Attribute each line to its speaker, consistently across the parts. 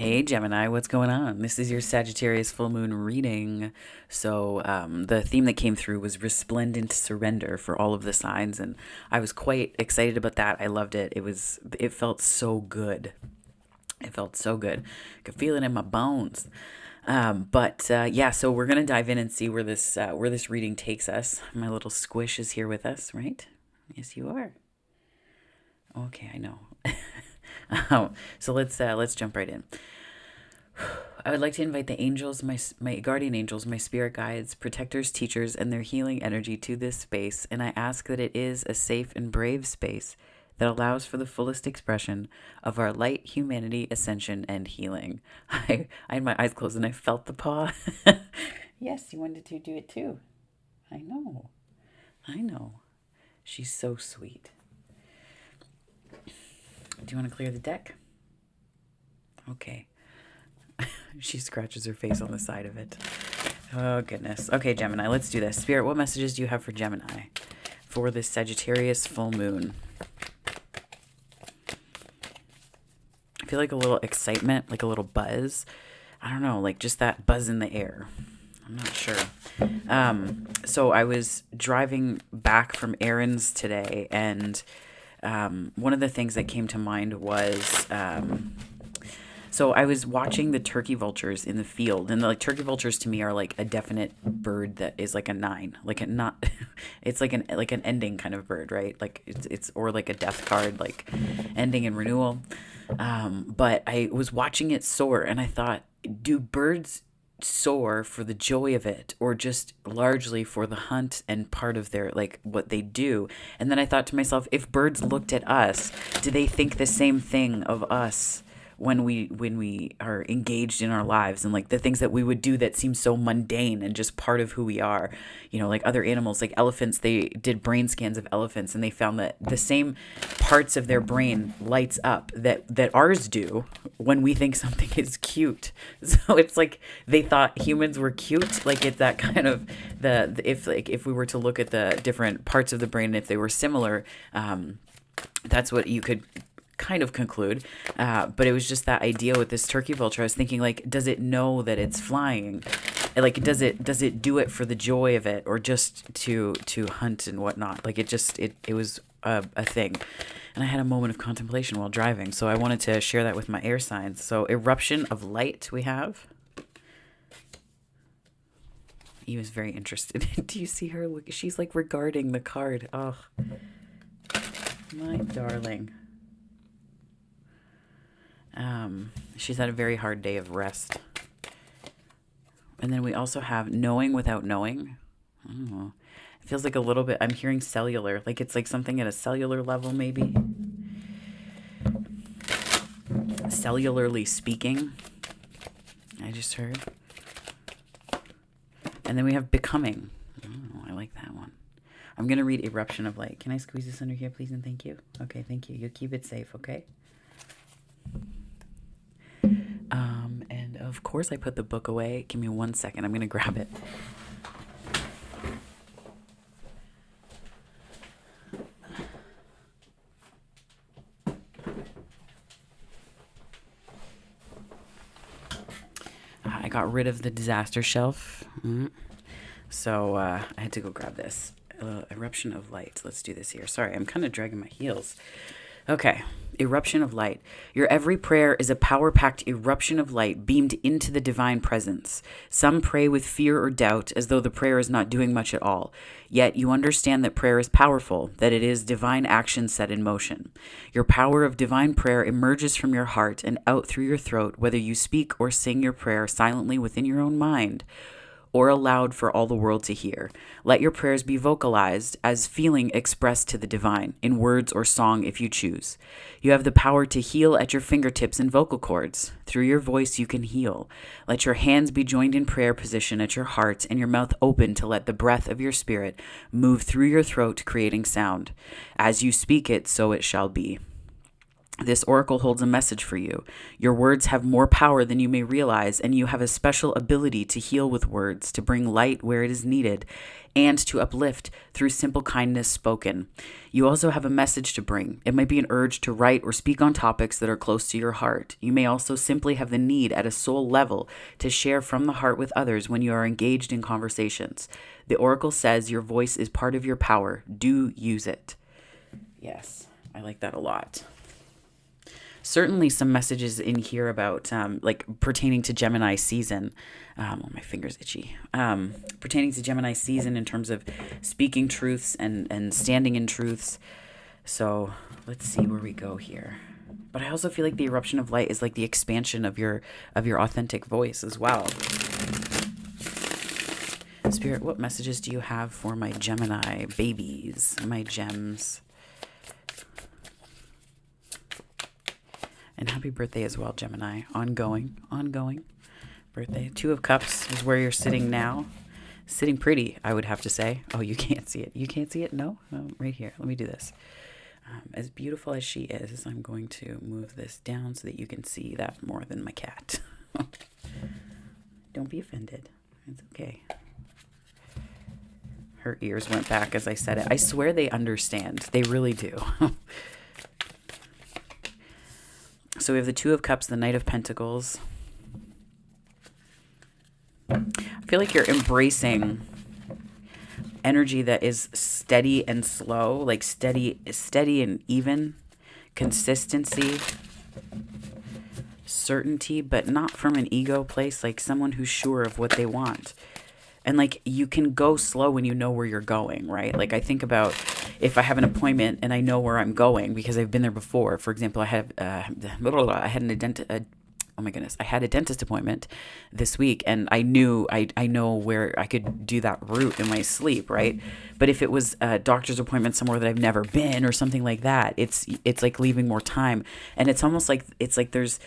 Speaker 1: Hey Gemini, what's going on? This is your Sagittarius Full Moon reading. So, the theme that came through was Resplendent Surrender for all of the signs, and I was quite excited about that. I loved it. It felt so good. It felt so good. I could feel it in my bones. But yeah, so we're gonna dive in and see where this reading takes us. My little squish is here with us, right? Yes, you are. Okay, I know. So let's jump right in. I would like to invite the angels, my guardian angels, my spirit guides, protectors, teachers, and their healing energy to this space, and I ask that it is a safe and brave space that allows for the fullest expression of our light, humanity, ascension, and healing. I had my eyes closed and I felt the paw. Yes, you wanted to do it too. I know. I know. She's so sweet. Do you want to clear the deck? Okay. She scratches her face on the side of it. Oh, goodness. Okay, Gemini, let's do this. Spirit, what messages do you have for Gemini for this Sagittarius full moon? I feel like a little excitement, like a little buzz. I don't know, like just that buzz in the air. I'm not sure. So I was driving back from errands today, and one of the things that came to mind was so I was watching the turkey vultures in the field, and like turkey vultures to me are like a definite bird that is like a nine, like a not, it's like an ending kind of bird, right? Like it's or like a death card, like ending and renewal. But I was watching it soar, and I thought, do birds soar for the joy of it, or just largely for the hunt and part of their like what they do? And then I thought to myself, if birds looked at us, do they think the same thing of us when we are engaged in our lives, and like the things that we would do that seem so mundane and just part of who we are? Like other animals, like elephants, they did brain scans of elephants, and they found that the same parts of their brain lights up that ours do when we think something is cute. So it's like they thought humans were cute. Like it's that kind of if we were to look at the different parts of the brain, if they were similar, that's what you could kind of conclude. But it was just that idea with this turkey vulture. I was thinking, like, does it know that it's flying? Like, does it do it for the joy of it, or just to hunt and whatnot? Like, it was a thing. And I had a moment of contemplation while driving, so I wanted to share that with my air signs. So eruption of light we have. He was very interested. Do you see her? Look, she's like regarding the card. Oh, my darling. She's had a very hard day of rest. And then we also have knowing without knowing. Oh, it feels like a little bit, I'm hearing cellular, like it's like something at a cellular level, maybe. Cellularly speaking, I just heard. And then we have becoming. Oh, I like that one. I'm going to read eruption of light. Can I squeeze this under here, please, and thank you? Okay, thank you. You keep it safe, okay? And of course I put the book away. Give me 1 second. I'm going to grab it. I got rid of the disaster shelf. So I had to go grab this. Eruption of light. Let's do this here. Sorry, I'm kind of dragging my heels. Okay, eruption of light. Your every prayer is a power-packed eruption of light beamed into the divine presence. Some pray with fear or doubt, as though the prayer is not doing much at all. Yet you understand that prayer is powerful, that it is divine action set in motion. Your power of divine prayer emerges from your heart and out through your throat, whether you speak or sing your prayer silently within your own mind, or aloud for all the world to hear. Let your prayers be vocalized as feeling expressed to the divine, in words or song if you choose. You have the power to heal at your fingertips and vocal cords. Through your voice you can heal. Let your hands be joined in prayer position at your heart, and your mouth open to let the breath of your spirit move through your throat, creating sound. As you speak it, so it shall be. This oracle holds a message for you. Your words have more power than you may realize, and you have a special ability to heal with words, to bring light where it is needed, and to uplift through simple kindness spoken. You also have a message to bring. It might be an urge to write or speak on topics that are close to your heart. You may also simply have the need at a soul level to share from the heart with others when you are engaged in conversations. The oracle says your voice is part of your power. Do use it. Yes, I like that a lot. Certainly some messages in here about like pertaining to Gemini season. Oh, my finger's itchy. Pertaining to Gemini season in terms of speaking truths and standing in truths. So let's see where we go here. But I also feel like the eruption of light is like the expansion of your authentic voice as well. Spirit, what messages do you have for my Gemini babies, my gems? And happy birthday as well, Gemini. Ongoing birthday. Two of Cups is where you're sitting now. Sitting pretty, I would have to say. Oh, you can't see it. You can't see it? No? Oh, right here. Let me do this. As beautiful as she is, I'm going to move this down so that you can see that more than my cat. Don't be offended. It's okay. Her ears went back as I said it. I swear they understand. They really do. So we have the Two of Cups, the Knight of Pentacles. I feel like you're embracing energy that is steady and slow, like steady and even, consistency, certainty, but not from an ego place, like someone who's sure of what they want. And like you can go slow when you know where you're going, right? Like I think about if I have an appointment and I know where I'm going because I've been there before. For example, I had a dentist appointment this week, and I knew I know where I could do that route in my sleep, right? But if it was a doctor's appointment somewhere that I've never been or something like that, it's like leaving more time, and it's almost like there's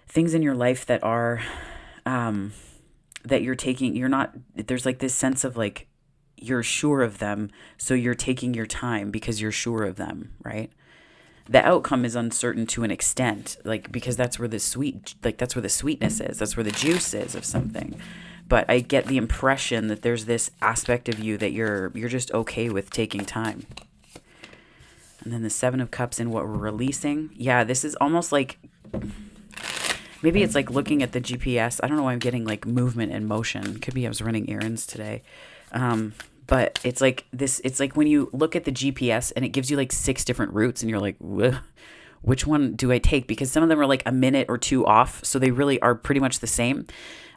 Speaker 1: things in your life that are that you're taking. You're not. There's like this sense of like you're sure of them, so you're taking your time because you're sure of them, right? The outcome is uncertain to an extent, like because that's where the sweetness is, that's where the juice is of something. But I get the impression that there's this aspect of you that you're just okay with taking time. And then the Seven of Cups and what we're releasing. Yeah, this is almost like maybe it's like looking at the GPS. I don't know why I'm getting like movement and motion. Could be I was running errands today. But it's like this, it's like when you look at the GPS and it gives you like 6 different routes and you're like, which one do I take? Because some of them are like a minute or 2 off. So they really are pretty much the same.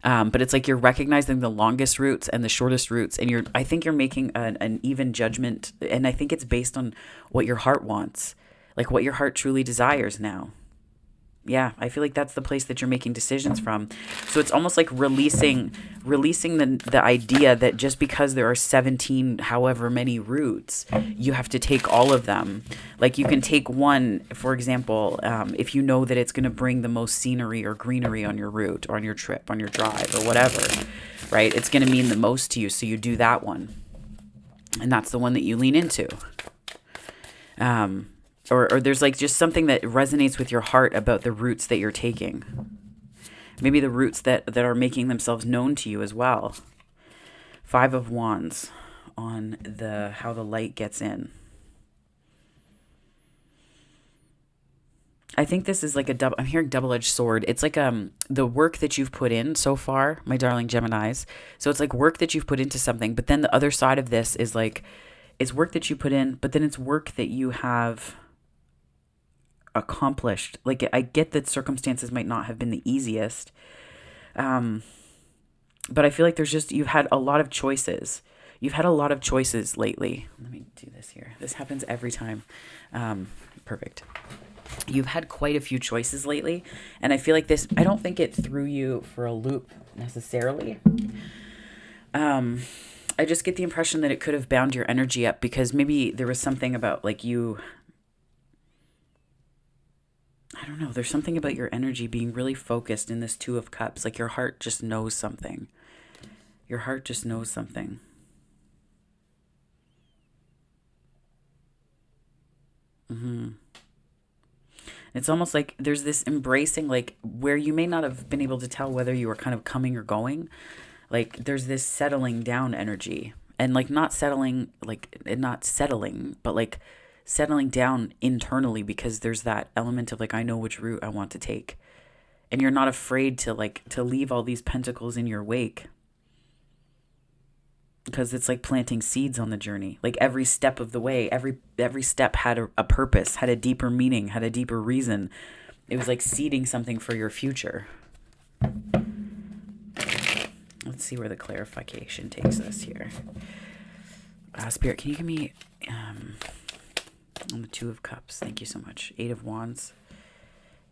Speaker 1: But it's like you're recognizing the longest routes and the shortest routes. And I think you're making an even judgment. And I think it's based on what your heart wants, like what your heart truly desires now. Yeah, I feel like that's the place that you're making decisions from. So it's almost like releasing the idea that just because there are 17 however many routes, you have to take all of them. Like you can take one, for example, if you know that it's going to bring the most scenery or greenery on your route or on your trip, on your drive or whatever, right? It's going to mean the most to you, so you do that one. And that's the one that you lean into. Or there's like just something that resonates with your heart about the routes that you're taking. Maybe the routes that are making themselves known to you as well. 5 of Wands on how the light gets in. I think this is like I'm hearing double-edged sword. It's like the work that you've put in so far, my darling Geminis. So it's like work that you've put into something, but then the other side of this is like, it's work that you put in, but then it's work that you have accomplished. Like I get that circumstances might not have been the easiest, but I feel like you've had a lot of choices. You've had a lot of choices lately. Let me do this here. This happens every time. Perfect. You've had quite a few choices lately, and I feel like I don't think it threw you for a loop necessarily. I just get the impression that it could have bound your energy up because maybe there was something about like you, I don't know, there's something about your energy being really focused in this 2 of Cups. Like your heart just knows something. Your heart just knows something. It's almost like there's this embracing, like where you may not have been able to tell whether you were kind of coming or going. Like there's this settling down energy, and like not settling, like not settling, but like settling down internally, because there's that element of like, I know which route I want to take. And you're not afraid to like to leave all these pentacles in your wake, because it's like planting seeds on the journey. Like every step of the way, every step had a purpose, had a deeper meaning, had a deeper reason. It was like seeding something for your future. Let's see where the clarification takes us here. Spirit, can you give me on the Two of Cups? Thank you so much. Eight of Wands.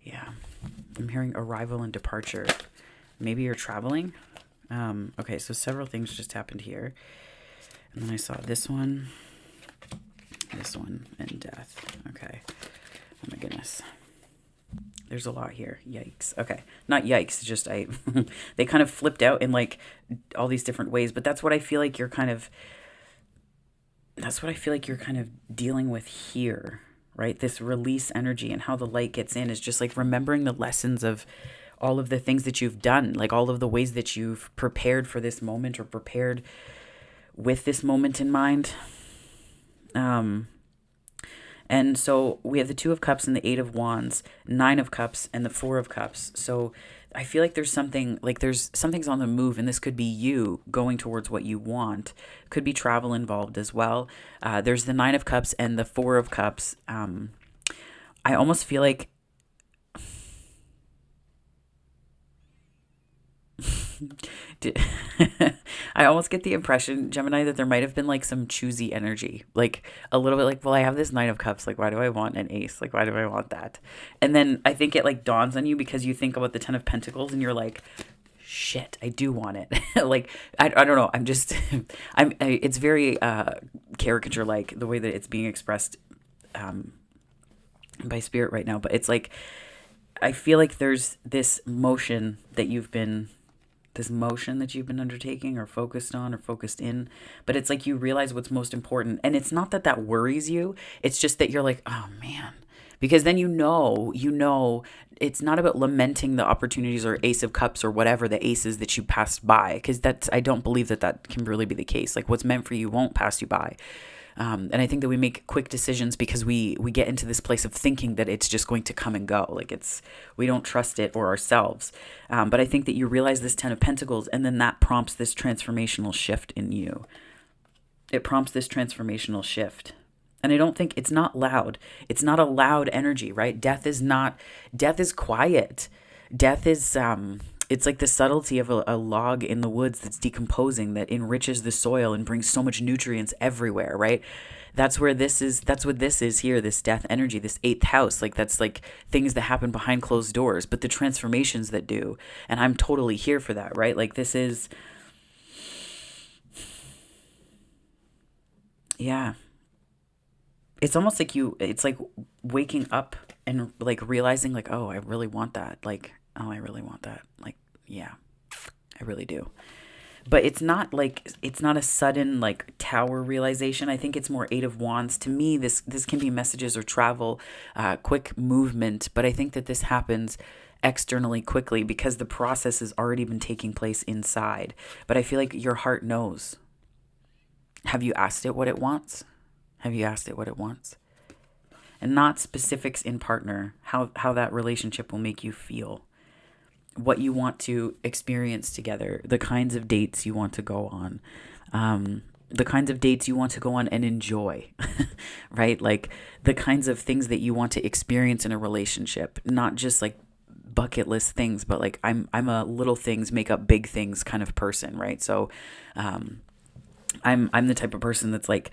Speaker 1: Yeah, I'm hearing arrival and departure. Maybe you're traveling. Okay, so several things just happened here. And then I saw this one, and death. Okay. Oh my goodness. There's a lot here. Yikes. Okay. Not yikes, just they kind of flipped out in like all these different ways, but that's what I feel like you're kind of dealing with here, right? This release energy, and how the light gets in is just like remembering the lessons of all of the things that you've done, like all of the ways that you've prepared for this moment, or prepared with this moment in mind. And so we have the Two of Cups and the Eight of Wands, Nine of Cups and the Four of Cups. So I feel like something's on the move, and this could be you going towards what you want. Could be travel involved as well. There's the Nine of Cups and the Four of Cups. I almost feel like I almost get the impression, Gemini, that there might have been like some choosy energy, like a little bit like, well, I have this Nine of Cups, like why do I want an ace, like why do I want that? And then I think it like dawns on you, because you think about the Ten of Pentacles and you're like, shit, I do want it. Like I don't know, I'm just it's very caricature like the way that it's being expressed by Spirit right now, but it's like I feel like there's this motion that you've been undertaking, or focused on, or focused in, but it's like you realize what's most important. And it's not that that worries you. It's just that you're like, oh man, because then you know, it's not about lamenting the opportunities or Ace of Cups or whatever the aces that you passed by. Because I don't believe that can really be the case. Like what's meant for you won't pass you by. And I think that we make quick decisions because we get into this place of thinking that it's just going to come and go. Like we don't trust it or ourselves. But I think that you realize this Ten of Pentacles, and then that prompts this transformational shift in you. It prompts this transformational shift. And I don't think it's not loud. It's not a loud energy, right? Death is quiet. Death is, it's like the subtlety of a log in the woods that's decomposing, that enriches the soil and brings so much nutrients everywhere, right? That's what this is here, this death energy, this eighth house. Like that's like things that happen behind closed doors, but the transformations that do. And I'm totally here for that, right? Like this is, yeah. It's almost like it's like waking up and like realizing like, oh, I really want that. Like, oh, I really want that. Like, yeah, I really do. But it's not a sudden like tower realization. I think it's more Eight of Wands. To me, this can be messages or travel, quick movement. But I think that this happens externally quickly because the process has already been taking place inside. But I feel like your heart knows. Have you asked it what it wants? Have you asked it what it wants? And not specifics in partner, how that relationship will make you feel, what you want to experience together, the kinds of dates you want to go on, the kinds of dates you want to go on and enjoy, right? Like the kinds of things that you want to experience in a relationship, not just like bucket list things, but like I'm a little things make up big things kind of person, right? So I'm the type of person that's like,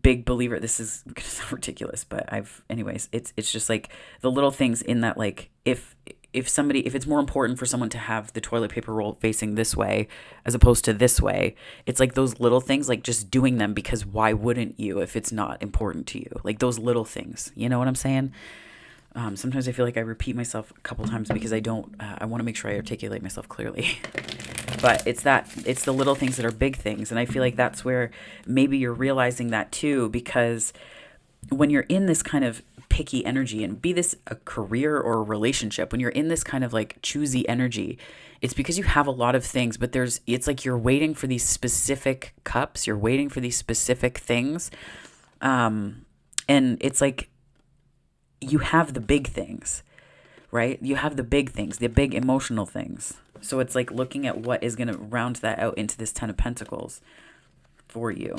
Speaker 1: big believer. This is gonna sound ridiculous, but it's just like the little things in that, like if it's more important for someone to have the toilet paper roll facing this way as opposed to this way, it's like those little things, like just doing them because why wouldn't you if it's not important to you? Like those little things, you know what I'm saying? Sometimes I feel like I repeat myself a couple times because I want to make sure I articulate myself clearly. But it's the little things that are big things. And I feel like that's where maybe you're realizing that too, because when you're in this kind of picky energy, and be this a career or a relationship. When you're in this kind of like choosy energy, it's because you have a lot of things, but it's like you're waiting for these specific cups, you're waiting for these specific things. And it's like you have the big things, right? You have the big things, the big emotional things. So it's like looking at what is going to round that out into this 10 of Pentacles for you.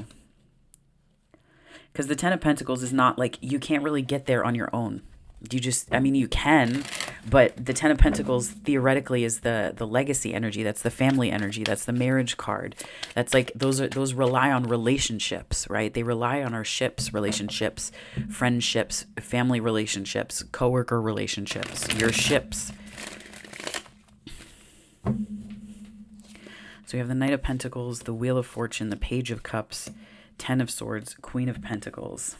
Speaker 1: Because the 10 of Pentacles is not like, you can't really get there on your own. You can, but the 10 of Pentacles theoretically is the legacy energy. That's the family energy. That's the marriage card. That's like, those rely on relationships, right? They rely on our relationships, friendships, family relationships, coworker relationships, your ships. So we have the Knight of Pentacles, the Wheel of Fortune, the Page of Cups, 10 of Swords, Queen of Pentacles.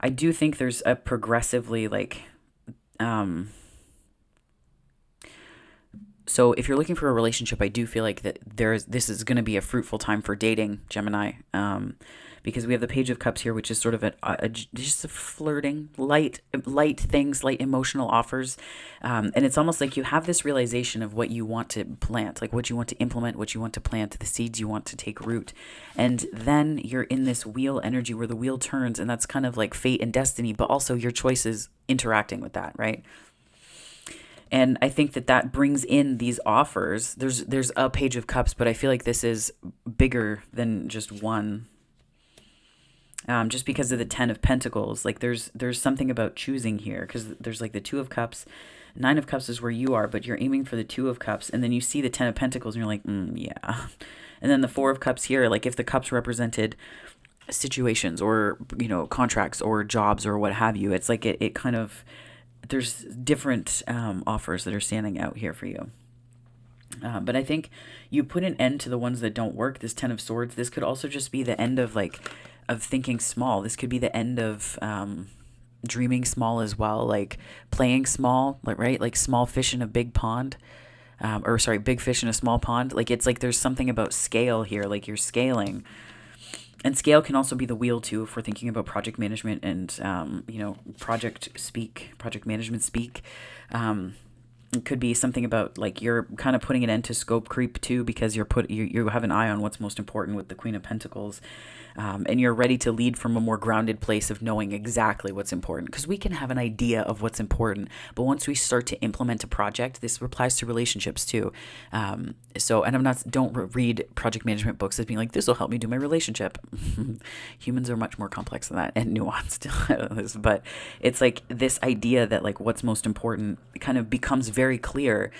Speaker 1: I do think there's a progressively like, so if you're looking for a relationship, I do feel like that this is going to be a fruitful time for dating, Gemini, because we have the Page of Cups here, which is sort of just a flirting, light things, light emotional offers. And it's almost like you have this realization of what you want to plant, like what you want to implement, what you want to plant, the seeds you want to take root. And then you're in this wheel energy where the wheel turns, and that's kind of like fate and destiny, but also your choices interacting with that, right? And I think that brings in these offers. There's a Page of Cups, but I feel like this is bigger than just one. Just because of the 10 of Pentacles, like there's something about choosing here, because there's like the 2 of Cups, 9 of Cups is where you are, but you're aiming for the 2 of Cups, and then you see the 10 of Pentacles, and you're like, yeah. And then the 4 of Cups here, like if the cups represented situations or, contracts or jobs or what have you, it's like it kind of, there's different offers that are standing out here for you. But I think you put an end to the ones that don't work. This 10 of Swords, this could also just be the end of thinking small. This could be the end of dreaming small as well, like playing small, right? Like small fish in a big pond, big fish in a small pond. Like it's like there's something about scale here, like you're scaling. And scale can also be the wheel too, if we're thinking about project management and project management speak. It could be something about like you're kind of putting an end to scope creep too, because you have an eye on what's most important with the Queen of Pentacles, and you're ready to lead from a more grounded place of knowing exactly what's important, because we can have an idea of what's important, but once we start to implement a project, this applies to relationships too. Don't read project management books as being like, this will help me do my relationship. Humans are much more complex than that and nuanced. But it's like this idea that like what's most important kind of becomes very clear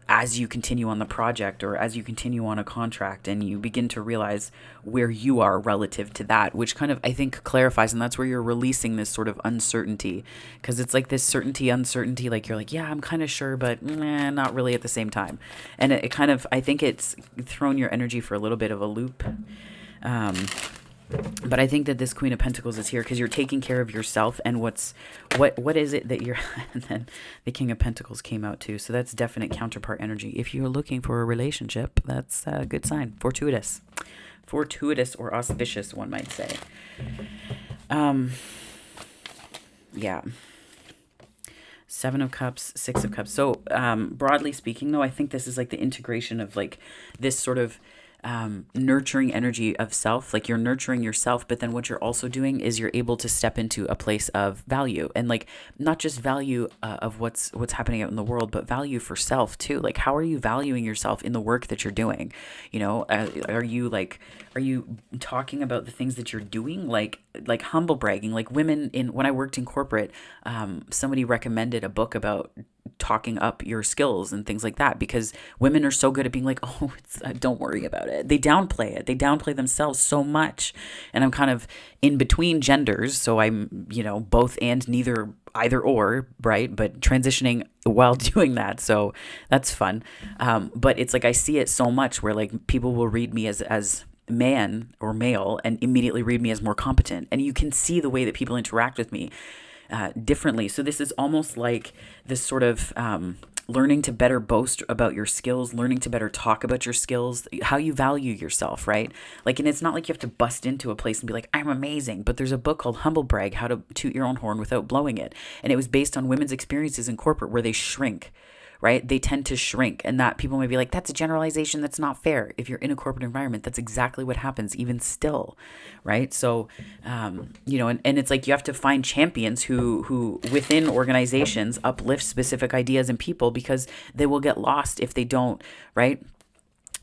Speaker 1: as you continue on the project or as you continue on a contract, and you begin to realize where you are relative to that, which kind of, I think, clarifies. And that's where you're releasing this sort of uncertainty, because it's like this uncertainty, like you're like, yeah, I'm kind of sure, but not really at the same time. And it kind of, I think it's thrown your energy for a little bit of a loop. But I think that this Queen of Pentacles is here because you're taking care of yourself, and what is it that you're, and then the King of Pentacles came out too. So that's definite counterpart energy. If you're looking for a relationship, that's a good sign. Fortuitous or auspicious, one might say. Yeah. 7 of Cups, 6 of Cups. So broadly speaking, though, I think this is like the integration of like this sort of nurturing energy of self. Like you're nurturing yourself, but then what you're also doing is you're able to step into a place of value, and like not just value of what's happening out in the world, but value for self too. Like how are you valuing yourself in the work that you're doing? Are you talking about the things that you're doing, like humble bragging? Like when I worked in corporate, somebody recommended a book about talking up your skills and things like that, because women are so good at being like, oh, don't worry about it. They downplay it. They downplay themselves so much. And I'm kind of in between genders. So I'm, both and neither, either or, right? But transitioning while doing that. So that's fun. But it's like, I see it so much where like people will read me as man or male and immediately read me as more competent. And you can see the way that people interact with me differently. So this is almost like this sort of learning to better boast about your skills, learning to better talk about your skills, how you value yourself, right? Like, and it's not like you have to bust into a place and be like, I'm amazing. But there's a book called Humble Brag, How to Toot Your Own Horn Without Blowing It. And it was based on women's experiences in corporate where they shrink, right? They tend to shrink, and that people may be like, that's a generalization. That's not fair. If you're in a corporate environment, that's exactly what happens even still, right? So, and it's like you have to find champions who within organizations uplift specific ideas and people, because they will get lost if they don't, right?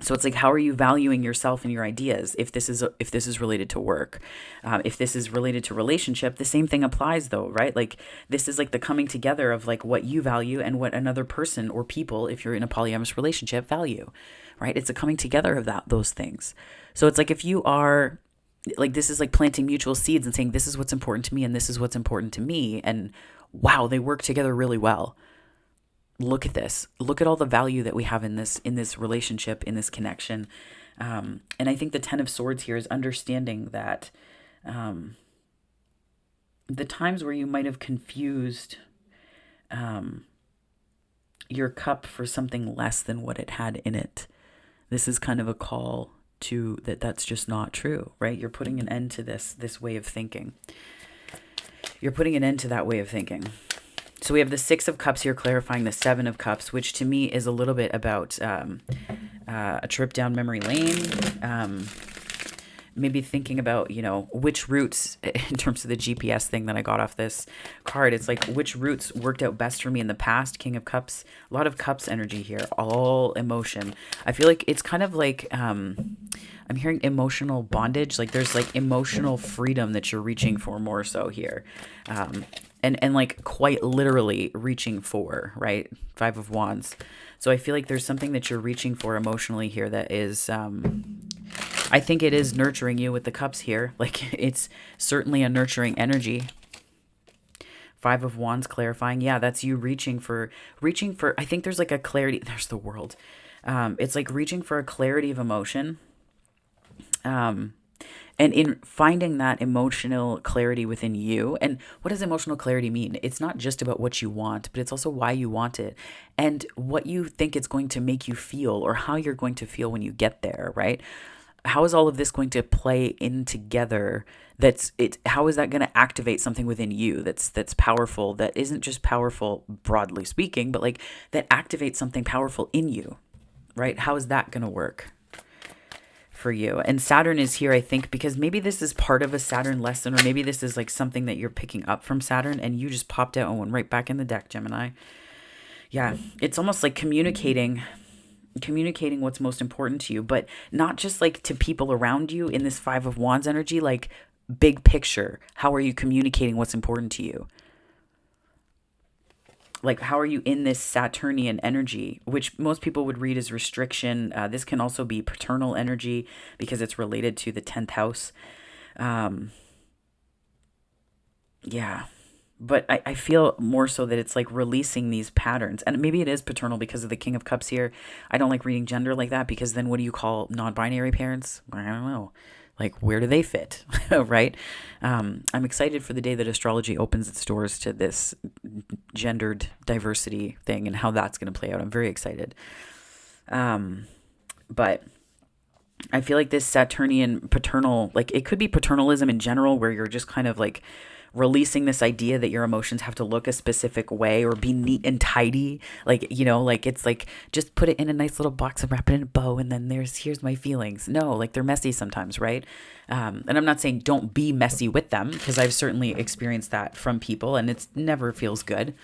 Speaker 1: So it's like, how are you valuing yourself and your ideas? If this is related to work, if this is related to relationship, the same thing applies though, right? Like, this is like the coming together of like what you value and what another person or people, if you're in a polyamorous relationship, value, right? It's a coming together of those things. So it's like, if you are like, this is like planting mutual seeds and saying, this is what's important to me and this is what's important to me, and wow, they work together really well. Look at this. Look at all the value that we have in this relationship, in this connection. And I think the 10 of Swords here is understanding that the times where you might have confused your cup for something less than what it had in it. This is kind of a call to that's just not true, right? You're putting an end to this way of thinking. You're putting an end to that way of thinking. So we have the 6 of Cups here clarifying the 7 of Cups, which to me is a little bit about a trip down memory lane. Maybe thinking about, which routes, in terms of the GPS thing that I got off this card, it's like, which routes worked out best for me in the past. King of Cups, a lot of Cups energy here, all emotion. I feel like it's kind of like, I'm hearing emotional bondage. Like, there's like emotional freedom that you're reaching for more so here. And like quite literally reaching for, right? 5 of Wands. So I feel like there's something that you're reaching for emotionally here that is, I think it is nurturing you with the Cups here. Like, it's certainly a nurturing energy. 5 of Wands clarifying. Yeah, that's you reaching for, I think there's like a clarity. There's the World. It's like reaching for a clarity of emotion. And in finding that emotional clarity within you. And what does emotional clarity mean? It's not just about what you want, but it's also why you want it and what you think it's going to make you feel, or how you're going to feel when you get there, right? How is all of this going to play in together? How is that going to activate something within you that's powerful, that isn't just powerful broadly speaking, but like that activates something powerful in you, right? How is that going to work for you? And Saturn is here, I think, because maybe this is part of a Saturn lesson, or maybe this is like something that you're picking up from Saturn and you just popped out and went right back in the deck, Gemini. Yeah, it's almost like communicating what's most important to you, but not just like to people around you in this 5 of Wands energy, like big picture. How are you communicating what's important to you? Like, how are you in this Saturnian energy, which most people would read as restriction? This can also be paternal energy because it's related to the 10th house. Yeah. But I feel more so that it's like releasing these patterns. And maybe it is paternal because of the King of Cups here. I don't like reading gender like that, because then what do you call non-binary parents? I don't know. Like, where do they fit, right? I'm excited for the day that astrology opens its doors to this gendered diversity thing and how that's going to play out. I'm very excited. But I feel like this Saturnian paternal, like it could be paternalism in general, where you're just kind of like releasing this idea that your emotions have to look a specific way or be neat and tidy. Like, like it's like, just put it in a nice little box and wrap it in a bow. And then here's my feelings. No, like they're messy sometimes. Right. And I'm not saying don't be messy with them, because I've certainly experienced that from people and it's never feels good.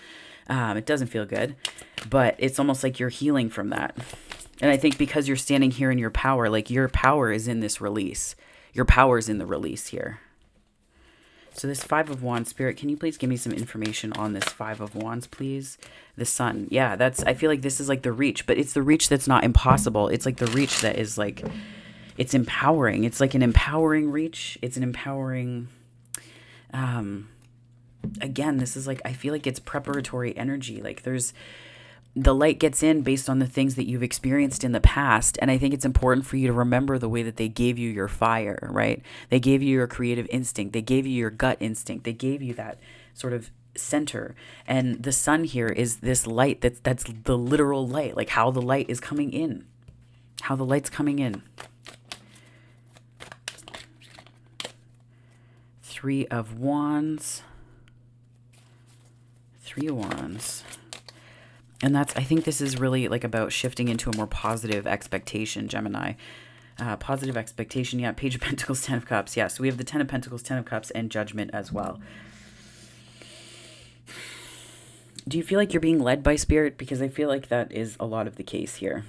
Speaker 1: It doesn't feel good, but it's almost like you're healing from that. And I think because you're standing here in your power, like your power is in this release. Your power is in the release here. So this 5 of Wands, Spirit, can you please give me some information on this 5 of Wands, please? The Sun. Yeah, I feel like this is like the reach, but it's the reach that's not impossible. It's like the reach that is like, it's empowering. It's like an empowering reach. It's an empowering, again, this is like, I feel like it's preparatory energy. Like the light gets in based on the things that you've experienced in the past. And I think it's important for you to remember the way that they gave you your fire, right? They gave you your creative instinct. They gave you your gut instinct. They gave you that sort of center, and the sun here is this light that's the literal light, like how the light is coming in, how the light's coming in. Three of Wands. And I think this is really like about shifting into a more positive expectation, Gemini. Positive expectation, yeah. Page of Pentacles, 10 of Cups, yeah. So we have the 10 of Pentacles, 10 of Cups, and Judgment as well. Do you feel like you're being led by Spirit? Because I feel like that is a lot of the case here.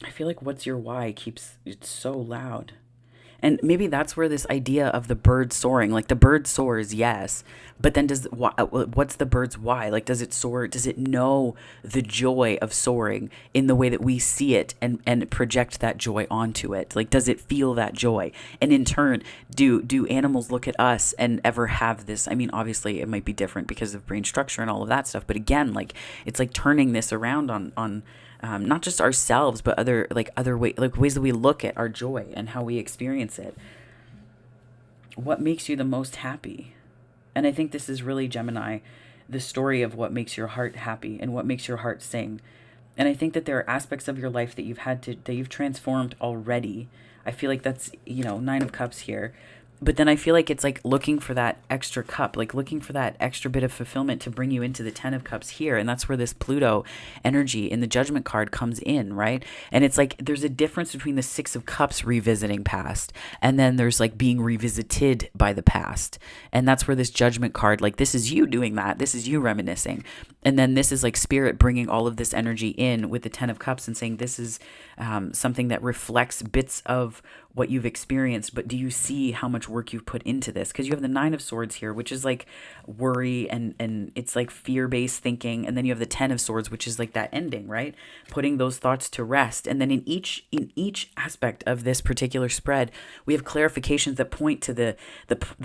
Speaker 1: I feel like what's your why it's so loud. And maybe that's where this idea of the bird soaring, like the bird soars, yes, but then what's the bird's why? Like, does it soar? Does it know the joy of soaring in the way that we see it and project that joy onto it? Like, does it feel that joy? And in turn, do animals look at us and ever have this? I mean, obviously it might be different because of brain structure and all of that stuff. But again, like, it's like turning this around on not just ourselves, but other ways that we look at our joy and how we experience it. What makes you the most happy? And I think this is really, Gemini, the story of what makes your heart happy and what makes your heart sing. And I think that there are aspects of your life that you've transformed already. I feel like that's, 9 of Cups here. But then I feel like it's like looking for that extra cup, like looking for that extra bit of fulfillment to bring you into the 10 of Cups here. And that's where this Pluto energy in the Judgment card comes in, right? And it's like there's a difference between the 6 of Cups revisiting past, and then there's like being revisited by the past. And that's where this Judgment card, like this is you doing that. This is you reminiscing. And then this is like Spirit bringing all of this energy in with the 10 of Cups and saying this is something that reflects bits of what you've experienced, but do you see how much work you've put into this? Because you have the 9 of Swords here, which is like worry and it's like fear-based thinking, and then you have the 10 of Swords, which is like that ending, right? Putting those thoughts to rest. And then in each aspect of this particular spread, we have clarifications that point to the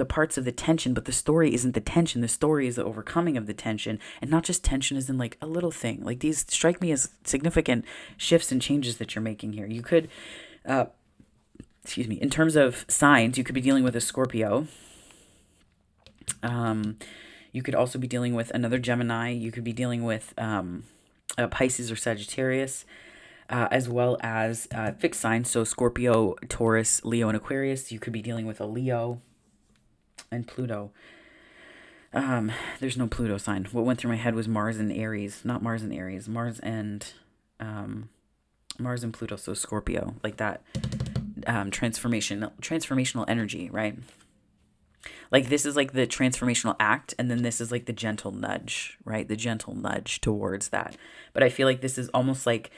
Speaker 1: parts of the tension, but the story isn't the tension. The story is the overcoming of the tension, and not just tension as in like a little thing. Like these strike me as significant shifts and changes that you're making here. You could in terms of signs, you could be dealing with a Scorpio. You could also be dealing with another Gemini. You could be dealing with a Pisces or Sagittarius, as well as fixed signs. So Scorpio, Taurus, Leo, and Aquarius. You could be dealing with a Leo and Pluto. There's no Pluto sign. What went through my head was Mars and Aries. Not Mars and Aries. Mars and Pluto. So Scorpio, like that. Transformational energy, right? Like this is like the transformational act, and then this is like the gentle nudge, right? The gentle nudge towards that. But I feel like this is almost like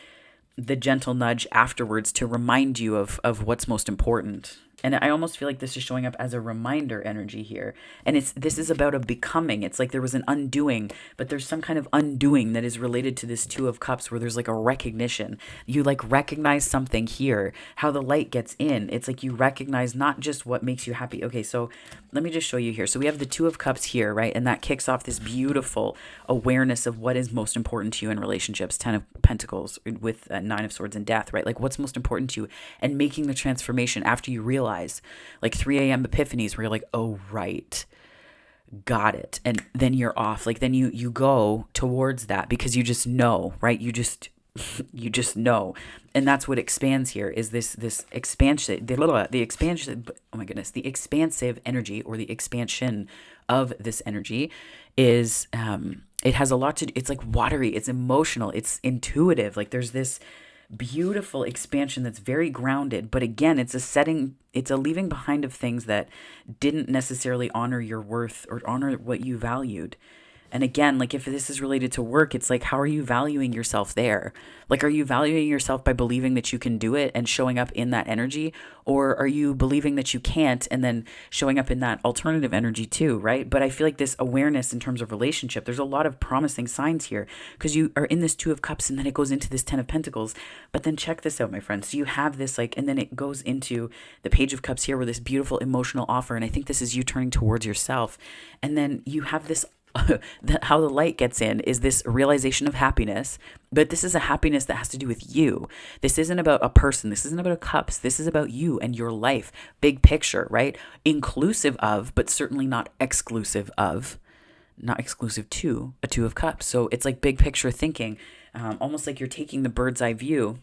Speaker 1: the gentle nudge afterwards to remind you of what's most important. And I almost feel like this is showing up as a reminder energy here. And this is about a becoming. It's like there was an undoing, but there's some kind of undoing that is related to this 2 of Cups where there's like a recognition. You like recognize something here, how the light gets in. It's like you recognize not just what makes you happy. Okay, so let me just show you here. So we have the 2 of Cups here, right? And that kicks off this beautiful awareness of what is most important to you in relationships. 10 of Pentacles with 9 of Swords and Death, right? Like what's most important to you, and making the transformation after you realize, like 3 a.m. epiphanies where you're like, oh, right, got it. And then you're off. Like then you go towards that because you just know, right? You just know. And that's what expands here is this expansion, the expansion, oh my goodness, the expansive energy or the expansion of this energy is, it has a lot to do, it's like watery, it's emotional, it's intuitive. Like there's this beautiful expansion that's very grounded, but again, it's a leaving behind of things that didn't necessarily honor your worth or honor what you valued. And again, like if this is related to work, it's like, how are you valuing yourself there? Like, are you valuing yourself by believing that you can do it and showing up in that energy? Or are you believing that you can't and then showing up in that alternative energy too, right? But I feel like this awareness in terms of relationship, there's a lot of promising signs here because you are in this 2 of Cups and then it goes into this 10 of Pentacles. But then check this out, my friends. So you have this like, and then it goes into the Page of Cups here with this beautiful emotional offer. And I think this is you turning towards yourself. And then you have this how the light gets in is this realization of happiness, but this is a happiness that has to do with you. This isn't about a person. This isn't about a cups. This is about you and your life. Big picture, right? Inclusive of, but certainly not exclusive of, not exclusive to a two of cups. So it's like big picture thinking, almost like you're taking the bird's eye view,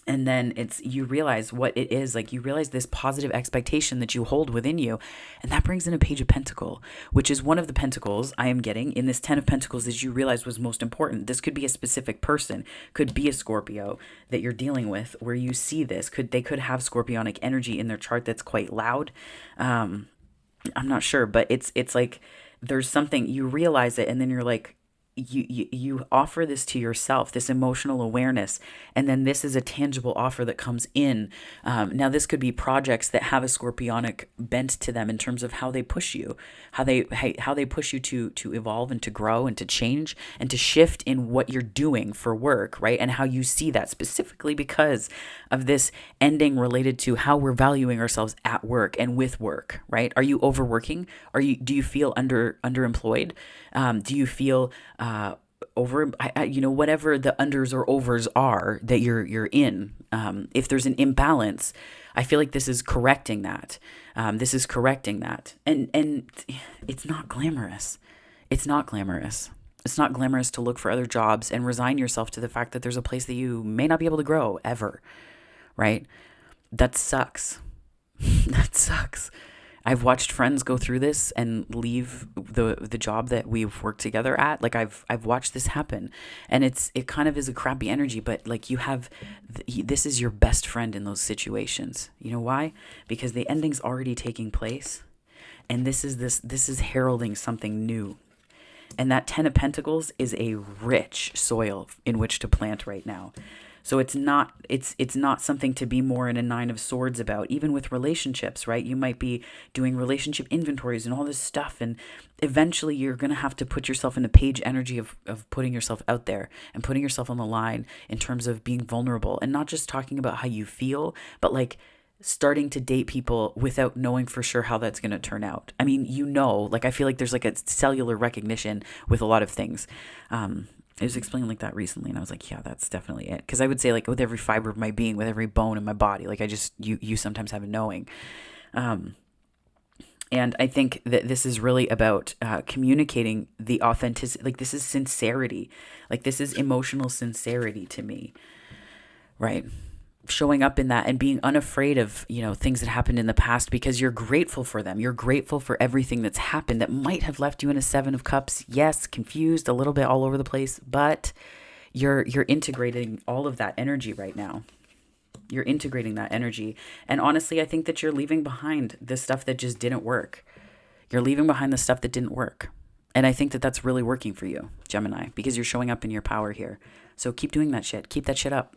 Speaker 1: and then you realize what it is. Like, you realize this positive expectation that you hold within you, and that brings in a page of pentacle, which is one of the pentacles I am getting in this 10 of pentacles that you realize was most important. This could be a specific person, could be a Scorpio that you're dealing with, where you see this, they could have scorpionic energy in their chart that's quite loud. I'm not sure, but it's like there's something, you realize it, and then you're like, you offer this to yourself, this emotional awareness, and then this is a tangible offer that comes in. Now, this could be projects that have a scorpionic bent to them in terms of how they push you, how they push you to evolve and to grow and to change and to shift in what you're doing for work, right? And how you see that specifically because of this ending related to how we're valuing ourselves at work and with work, right? Are you overworking? Do you feel underemployed? Do you feel over, whatever the unders or overs are that you're in? If there's an imbalance, I feel like this is correcting that. This is correcting that, and it's not glamorous. It's not glamorous. It's not glamorous to look for other jobs and resign yourself to the fact that there's a place that you may not be able to grow ever, right? That sucks. That sucks. I've watched friends go through this and leave the job that we've worked together at. Like, I've watched this happen, and it kind of is a crappy energy, but like, this is your best friend in those situations. You know why? Because the ending's already taking place, and this is heralding something new. And that 10 of Pentacles is a rich soil in which to plant right now. So it's not something to be more in a 9 of Swords about, even with relationships, right? You might be doing relationship inventories and all this stuff, and eventually you're going to have to put yourself in a page energy of putting yourself out there and putting yourself on the line in terms of being vulnerable, and not just talking about how you feel, but like starting to date people without knowing for sure how that's going to turn out. I mean, like, I feel like there's like a cellular recognition with a lot of things. I was explaining like that recently, and I was like, yeah, that's definitely it. Because I would say, like, with every fiber of my being, with every bone in my body, like, you sometimes have a knowing. And I think that this is really about communicating the authenticity. Like, this is sincerity. Like, this is emotional sincerity to me, right? Showing up in that and being unafraid of, things that happened in the past, because you're grateful for them. You're grateful for everything that's happened that might have left you in a 7 of Cups. Yes, confused, a little bit all over the place, but you're integrating all of that energy right now. You're integrating that energy. And honestly, I think that you're leaving behind the stuff that just didn't work. You're leaving behind the stuff that didn't work. And I think that that's really working for you, Gemini, because you're showing up in your power here. So keep doing that shit. Keep that shit up.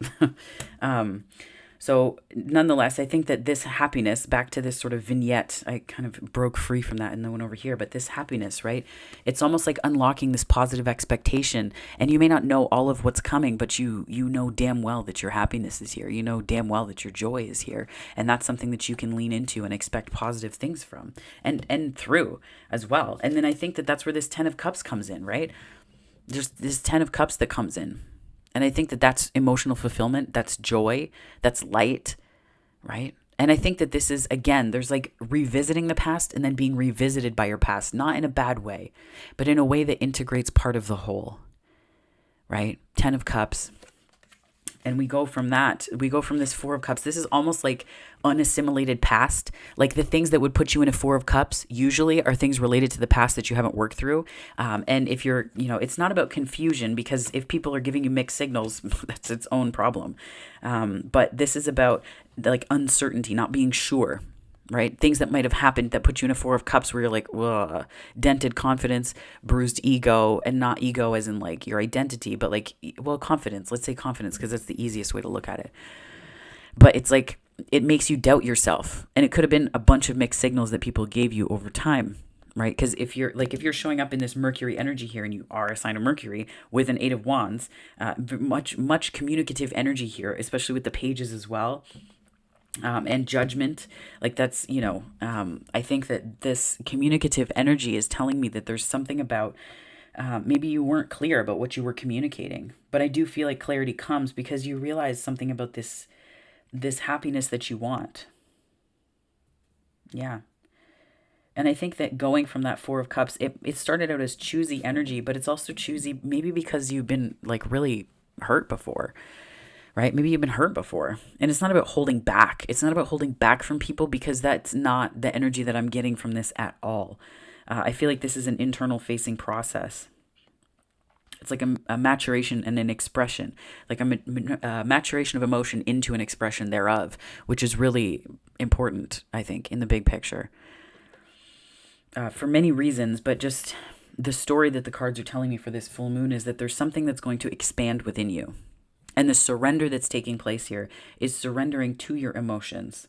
Speaker 1: So nonetheless, I think that this happiness, back to this sort of vignette, I kind of broke free from that and then went over here, but this happiness, right? It's almost like unlocking this positive expectation. And you may not know all of what's coming, but you know damn well that your happiness is here. You know damn well that your joy is here. And that's something that you can lean into and expect positive things from and through as well. And then I think that that's where this 10 of Cups comes in, right? There's this 10 of Cups that comes in. And I think that that's emotional fulfillment, that's joy, that's light, right? And I think that this is, again, there's like revisiting the past and then being revisited by your past, not in a bad way, but in a way that integrates part of the whole, right? 10 of Cups. And we go from this 4 of Cups. This is almost like unassimilated past. Like, the things that would put you in a 4 of Cups usually are things related to the past that you haven't worked through. And if you're, it's not about confusion, because if people are giving you mixed signals, that's its own problem. But this is about like uncertainty, not being sure. Right? Things that might have happened that put you in a 4 of Cups where you're like, ugh, dented confidence, bruised ego, and not ego as in like your identity, but like, well, confidence. Let's say confidence, because that's the easiest way to look at it. But it's like, it makes you doubt yourself. And it could have been a bunch of mixed signals that people gave you over time, right? Because if you're showing up in this Mercury energy here, and you are a sign of Mercury with an 8 of Wands, much communicative energy here, especially with the pages as well. And judgment. Like that's, I think that this communicative energy is telling me that there's something about maybe you weren't clear about what you were communicating. But I do feel like clarity comes because you realize something about this happiness that you want. Yeah. And I think that going from that Four of Cups, it started out as choosy energy, but it's also choosy maybe because you've been like really hurt before, right? Maybe you've been hurt before. And it's not about holding back. It's not about holding back from people because that's not the energy that I'm getting from this at all. I feel like this is an internal facing process. It's like a maturation and an expression, like a maturation of emotion into an expression thereof, which is really important, I think, in the big picture. For many reasons, but just the story that the cards are telling me for this full moon is that there's something that's going to expand within you. And the surrender that's taking place here is surrendering to your emotions.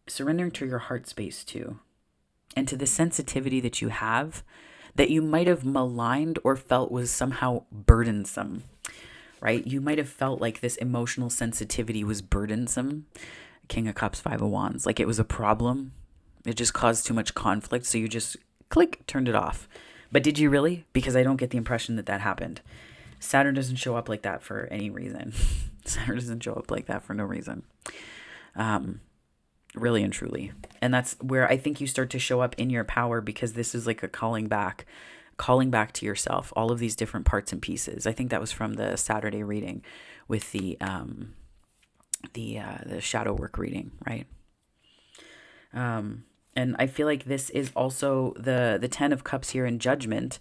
Speaker 1: Surrendering to your heart space too. And to the sensitivity that you have that you might have maligned or felt was somehow burdensome, right? You might have felt like this emotional sensitivity was burdensome. King of Cups, Five of Wands, like it was a problem. It just caused too much conflict. So you just click, turned it off. But did you really? Because I don't get the impression that happened. Saturn doesn't show up like that for any reason. Saturn doesn't show up like that for no reason. Really and truly. And that's where I think you start to show up in your power because this is like a calling back to yourself, all of these different parts and pieces. I think that was from the Saturday reading with the shadow work reading, right? And I feel like this is also the 10 of Cups here in Judgment.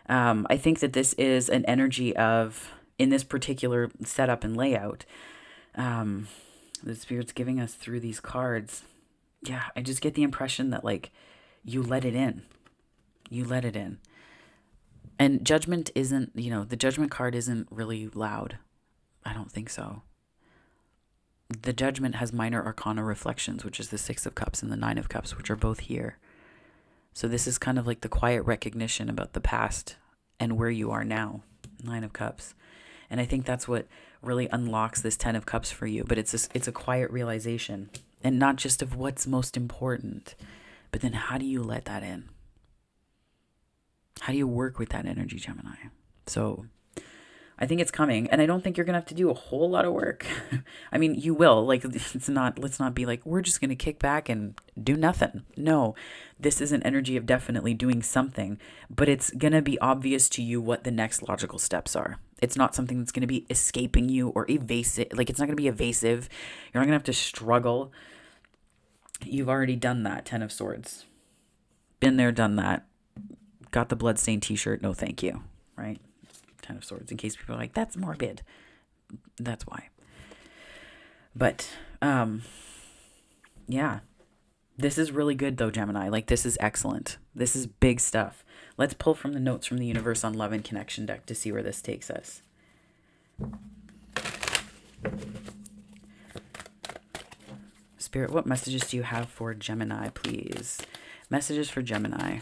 Speaker 1: I think that this is an energy of, in this particular setup and layout, the Spirit's giving us through these cards. Yeah, I just get the impression that like you let it in. You let it in. And Judgment isn't, the Judgment card isn't really loud. I don't think so. The Judgment has minor arcana reflections, which is the Six of Cups and the Nine of Cups, which are both here. So this is kind of like the quiet recognition about the past and where you are now. Nine of Cups. And I think that's what really unlocks this 10 of Cups for you. But it's a quiet realization. And not just of what's most important, but then how do you let that in? How do you work with that energy, Gemini? So I think it's coming, and I don't think you're going to have to do a whole lot of work. I mean, you will. Like, let's not be like, we're just going to kick back and do nothing. No, this is an energy of definitely doing something, but it's going to be obvious to you what the next logical steps are. It's not something that's going to be escaping you or evasive. Like, it's not going to be evasive. You're not going to have to struggle. You've already done that, 10 of Swords. Been there, done that. Got the bloodstained t-shirt. No, thank you. Right? 10 of Swords, in case people are like, that's morbid. That's why. But, yeah. This is really good, though, Gemini. Like, this is excellent. This is big stuff. Let's pull from the notes from the Universe on Love and Connection deck to see where this takes us. Spirit, what messages do you have for Gemini, please? Messages for Gemini.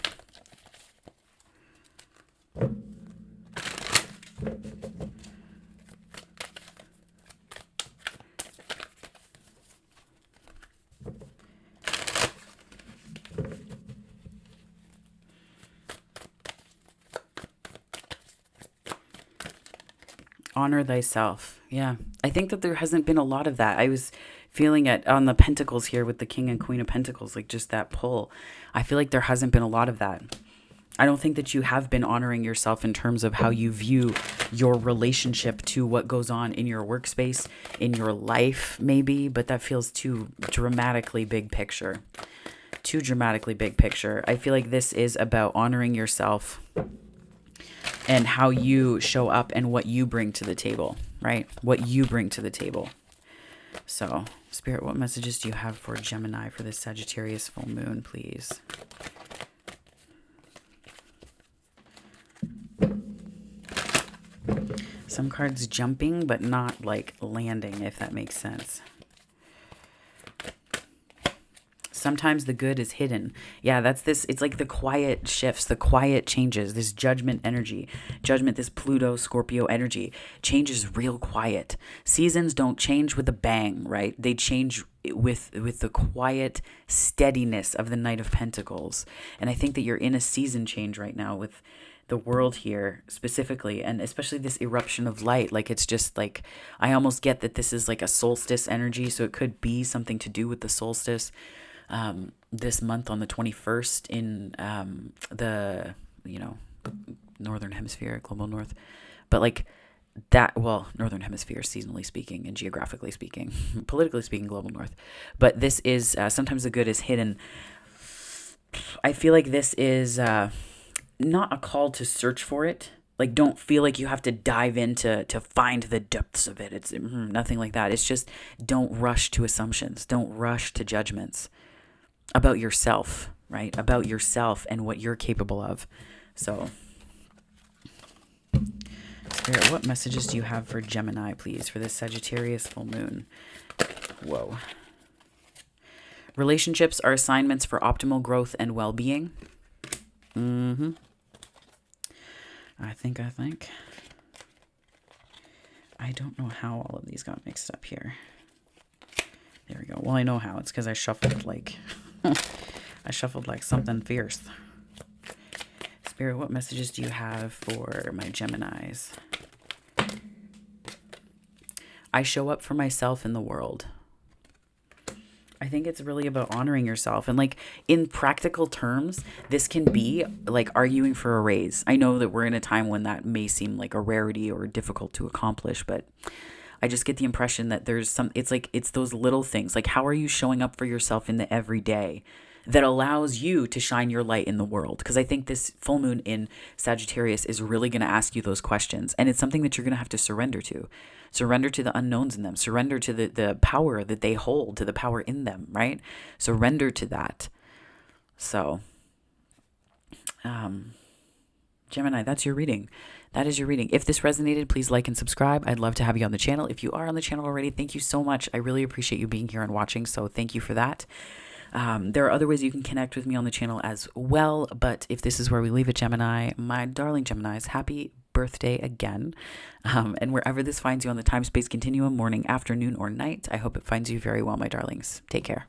Speaker 1: Honor thyself. Yeah. I think that there hasn't been a lot of that. I was feeling it on the Pentacles here with the King and Queen of Pentacles, like just that pull. I feel like there hasn't been a lot of that. I don't think that you have been honoring yourself in terms of how you view your relationship to what goes on in your workspace, in your life, maybe, but that feels too dramatically big picture. Too dramatically big picture. I feel like this is about honoring yourself and how you show up and what you bring to the table, right? What you bring to the table. So, Spirit, what messages do you have for Gemini for this Sagittarius full moon, please? Some cards jumping, but not like landing, if that makes sense. Sometimes the good is hidden. Yeah, that's this. It's like the quiet shifts, the quiet changes, this judgment energy. Judgment, this Pluto, Scorpio energy changes real quiet. Seasons don't change with a bang, right? They change with the quiet steadiness of the Knight of Pentacles. And I think that you're in a season change right now with the world here specifically, and especially this eruption of light. Like, it's just like, I almost get that this is like a solstice energy, so it could be something to do with the solstice this month on the 21st in the, northern hemisphere, global north. But like that, well, northern hemisphere, seasonally speaking and geographically speaking, politically speaking, global north. But this is, sometimes the good is hidden. I feel like this is not a call to search for it. Like, don't feel like you have to dive into to find the depths of it. It's nothing like that. It's just, don't rush to assumptions. Don't rush to judgments about yourself, right? About yourself and what you're capable of. So, Spirit, what messages do you have for Gemini, please, for this Sagittarius full moon? Whoa. Relationships are assignments for optimal growth and well-being. I think. I don't know how all of these got mixed up here. There we go. Well, I know how. It's because I shuffled like something fierce. Spirit, what messages do you have for my Geminis? I show up for myself in the world. I think it's really about honoring yourself. And like, in practical terms, this can be like arguing for a raise. I know that we're in a time when that may seem like a rarity or difficult to accomplish, but I just get the impression that there's it's those little things. Like, how are you showing up for yourself in the everyday that allows you to shine your light in the world? Because I think this full moon in Sagittarius is really going to ask you those questions. And it's something that you're going to have to surrender to. Surrender to the unknowns in them. Surrender to the power that they hold, to the power in them, right? Surrender to that. So, Gemini, that's your reading. That is your reading. If this resonated, please like and subscribe. I'd love to have you on the channel. If you are on the channel already, thank you so much. I really appreciate you being here and watching, so thank you for that. There are other ways you can connect with me on the channel as well, but if this is where we leave it, Gemini, my darling Geminis, happy birthday again. And wherever this finds you on the time-space continuum, morning, afternoon, or night, I hope it finds you very well, my darlings. Take care.